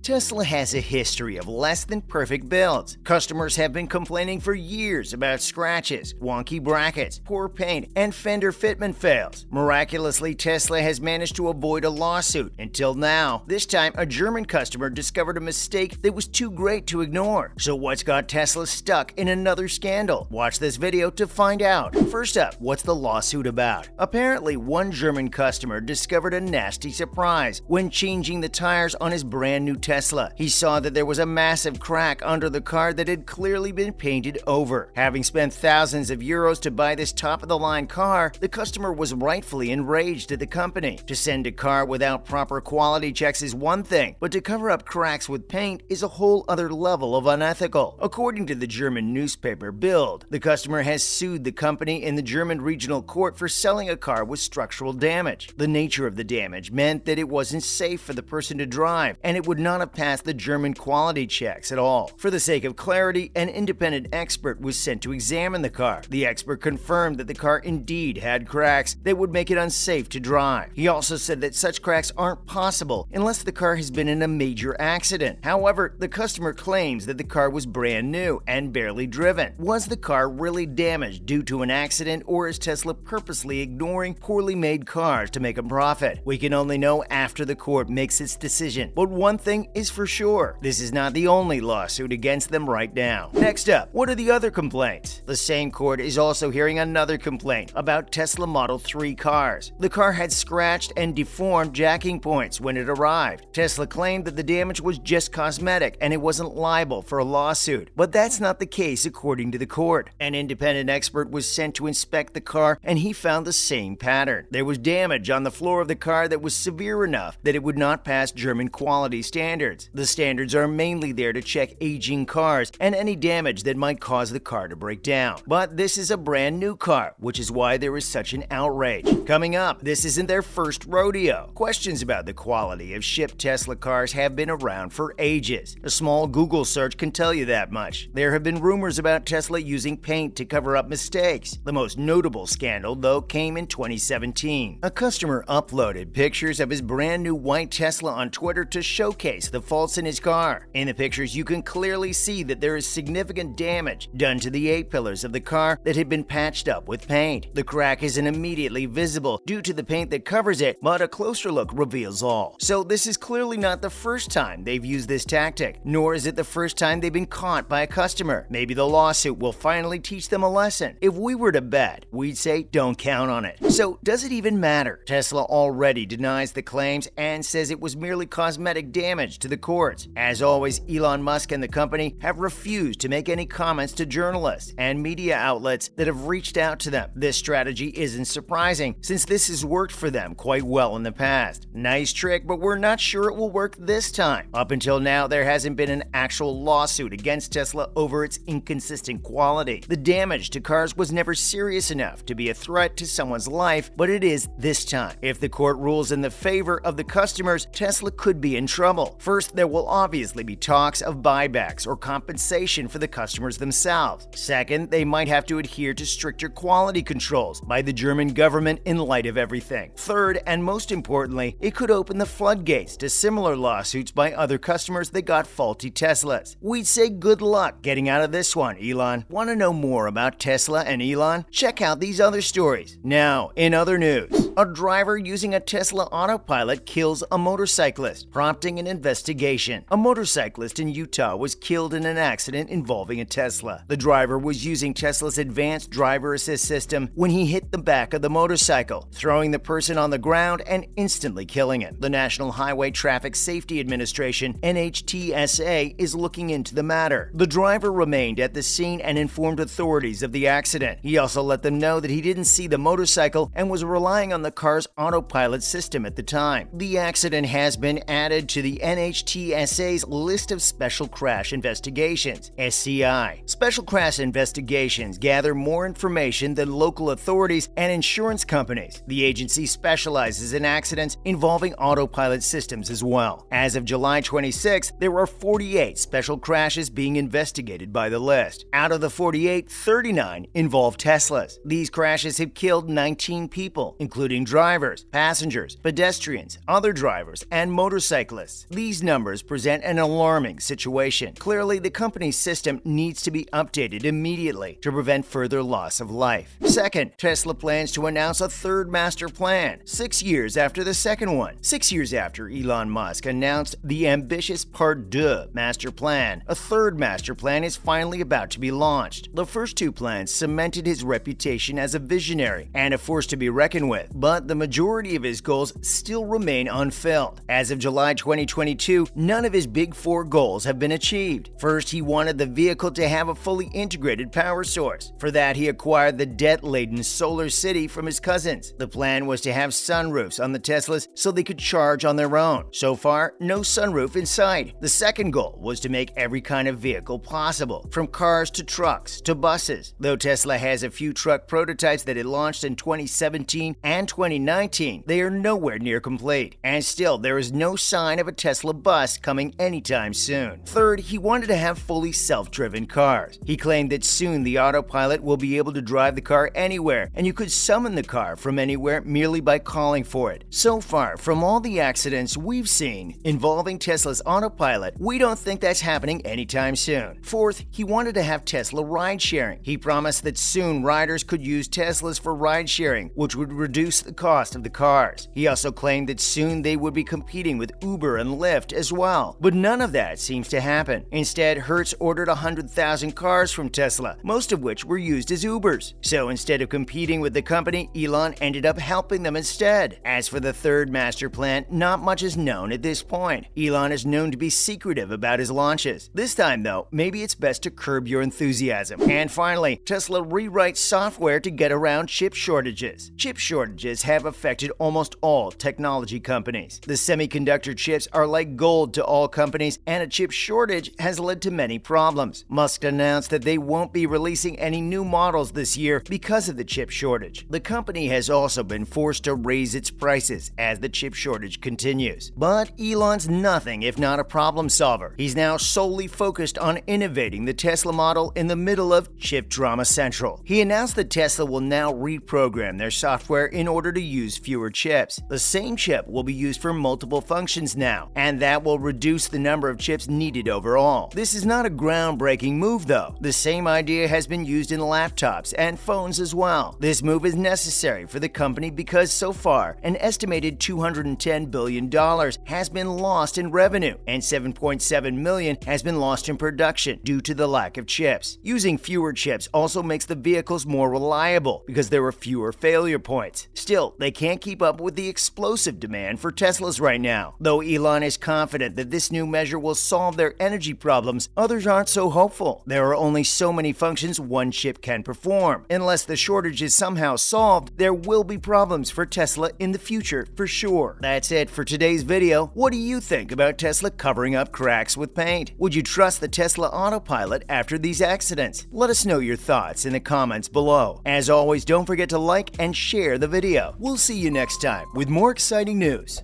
Tesla has a history of less than perfect builds. Customers have been complaining for years about scratches, wonky brackets, poor paint, and fender fitment fails. Miraculously, Tesla has managed to avoid a lawsuit until now. This time, a German customer discovered a mistake that was too great to ignore. So what's got Tesla stuck in another scandal? Watch this video to find out. First up, what's the lawsuit about? Apparently, one German customer discovered a nasty surprise when changing the tires on his brand new Tesla. He saw that there was a massive crack under the car that had clearly been painted over. Having spent thousands of euros to buy this top-of-the-line car, the customer was rightfully enraged at the company. To send a car without proper quality checks is one thing, but to cover up cracks with paint is a whole other level of unethical. According to the German newspaper Bild, the customer has sued the company in the German regional court for selling a car with structural damage. The nature of the damage meant that it wasn't safe for the person to drive, and it would not have passed the German quality checks at all. For the sake of clarity, an independent expert was sent to examine the car. The expert confirmed that the car indeed had cracks that would make it unsafe to drive. He also said that such cracks aren't possible unless the car has been in a major accident. However, the customer claims that the car was brand new and barely driven. Was the car really damaged due to an accident, or is Tesla purposely ignoring poorly made cars to make a profit? We can only know after the court makes its decision. But one thing is for sure, this is not the only lawsuit against them right now. Next up, what are the other complaints? The same court is also hearing another complaint about Tesla Model 3 cars. The car had scratched and deformed jacking points when it arrived. Tesla claimed that the damage was just cosmetic and it wasn't liable for a lawsuit. But that's not the case according to the court. An independent expert was sent to inspect the car and he found the same pattern. There was damage on the floor of the car that was severe enough that it would not pass German quality standards. The standards are mainly there to check aging cars and any damage that might cause the car to break down. But this is a brand new car, which is why there is such an outrage. Coming up, this isn't their first rodeo. Questions about the quality of shipped Tesla cars have been around for ages. A small Google search can tell you that much. There have been rumors about Tesla using paint to cover up mistakes. The most notable scandal, though, came in 2017. A customer uploaded pictures of his brand new white Tesla on Twitter to showcase the faults in his car. In the pictures, you can clearly see that there is significant damage done to the A-pillars of the car that had been patched up with paint. The crack isn't immediately visible due to the paint that covers it, but a closer look reveals all. So this is clearly not the first time they've used this tactic, nor is it the first time they've been caught by a customer. Maybe the lawsuit will finally teach them a lesson. If we were to bet, we'd say don't count on it. So does it even matter? Tesla already denies the claims and says it was merely cosmetic damage to the courts. As always, Elon Musk and the company have refused to make any comments to journalists and media outlets that have reached out to them. This strategy isn't surprising, since this has worked for them quite well in the past. Nice trick, but we're not sure it will work this time. Up until now, there hasn't been an actual lawsuit against Tesla over its inconsistent quality. The damage to cars was never serious enough to be a threat to someone's life, but it is this time. If the court rules in the favor of the customers, Tesla could be in trouble. First, there will obviously be talks of buybacks or compensation for the customers themselves. Second, they might have to adhere to stricter quality controls by the German government in light of everything. Third, and most importantly, it could open the floodgates to similar lawsuits by other customers that got faulty Teslas. We'd say good luck getting out of this one, Elon. Want to know more about Tesla and Elon? Check out these other stories. Now, in other news, a driver using a Tesla autopilot kills a motorcyclist, prompting an investigation. A motorcyclist in Utah was killed in an accident involving a Tesla. The driver was using Tesla's advanced driver assist system when he hit the back of the motorcycle, throwing the person on the ground and instantly killing him. The National Highway Traffic Safety Administration, NHTSA, is looking into the matter. The driver remained at the scene and informed authorities of the accident. He also let them know that he didn't see the motorcycle and was relying on the car's autopilot system at the time. The accident has been added to the NHTSA's list of Special Crash Investigations, SCI. Special Crash Investigations gather more information than local authorities and insurance companies. The agency specializes in accidents involving autopilot systems as well. As of July 26, there are 48 special crashes being investigated by the list. Out of the 48, 39 involve Teslas. These crashes have killed 19 people, including including drivers, passengers, pedestrians, other drivers, and motorcyclists. These numbers present an alarming situation. Clearly, the company's system needs to be updated immediately to prevent further loss of life. Second, Tesla plans to announce a third master plan, 6 years after the second one. 6 years after Elon Musk announced the ambitious Part 2 master plan, a third master plan is finally about to be launched. The first two plans cemented his reputation as a visionary and a force to be reckoned with, but the majority of his goals still remain unfilled. As of July 2022, none of his big four goals have been achieved. First, he wanted the vehicle to have a fully integrated power source. For that, he acquired the debt-laden Solar City from his cousins. The plan was to have sunroofs on the Teslas so they could charge on their own. So far, no sunroof in sight. The second goal was to make every kind of vehicle possible, from cars to trucks to buses. Though Tesla has a few truck prototypes that it launched in 2017 and 2019, they are nowhere near complete. And still, there is no sign of a Tesla bus coming anytime soon. Third, he wanted to have fully self-driven cars. He claimed that soon the autopilot will be able to drive the car anywhere, and you could summon the car from anywhere merely by calling for it. So far, from all the accidents we've seen involving Tesla's autopilot, we don't think that's happening anytime soon. Fourth, he wanted to have Tesla ride-sharing. He promised that soon riders could use Teslas for ride-sharing, which would reduce the cost of the cars. He also claimed that soon they would be competing with Uber and Lyft as well. But none of that seems to happen. Instead, Hertz ordered 100,000 cars from Tesla, most of which were used as Ubers. So instead of competing with the company, Elon ended up helping them instead. As for the third master plan, not much is known at this point. Elon is known to be secretive about his launches. This time, though, maybe it's best to curb your enthusiasm. And finally, Tesla rewrites software to get around chip shortages. Chip shortages have affected almost all technology companies. The semiconductor chips are like gold to all companies, and a chip shortage has led to many problems. Musk announced that they won't be releasing any new models this year because of the chip shortage. The company has also been forced to raise its prices as the chip shortage continues. But Elon's nothing if not a problem solver. He's now solely focused on innovating the Tesla model in the middle of chip drama central. He announced that Tesla will now reprogram their software in order to use fewer chips. The same chip will be used for multiple functions now, and that will reduce the number of chips needed overall. This is not a groundbreaking move though. The same idea has been used in laptops and phones as well. This move is necessary for the company because so far, an estimated $210 billion has been lost in revenue, and $7.7 million has been lost in production due to the lack of chips. Using fewer chips also makes the vehicles more reliable because there are fewer failure points. Still, they can't keep up with the explosive demand for Teslas right now. Though Elon is confident that this new measure will solve their energy problems, others aren't so hopeful. There are only so many functions one chip can perform. Unless the shortage is somehow solved, there will be problems for Tesla in the future for sure. That's it for today's video. What do you think about Tesla covering up cracks with paint? Would you trust the Tesla autopilot after these accidents? Let us know your thoughts in the comments below. As always, don't forget to like and share the video. We'll see you next time with more exciting news.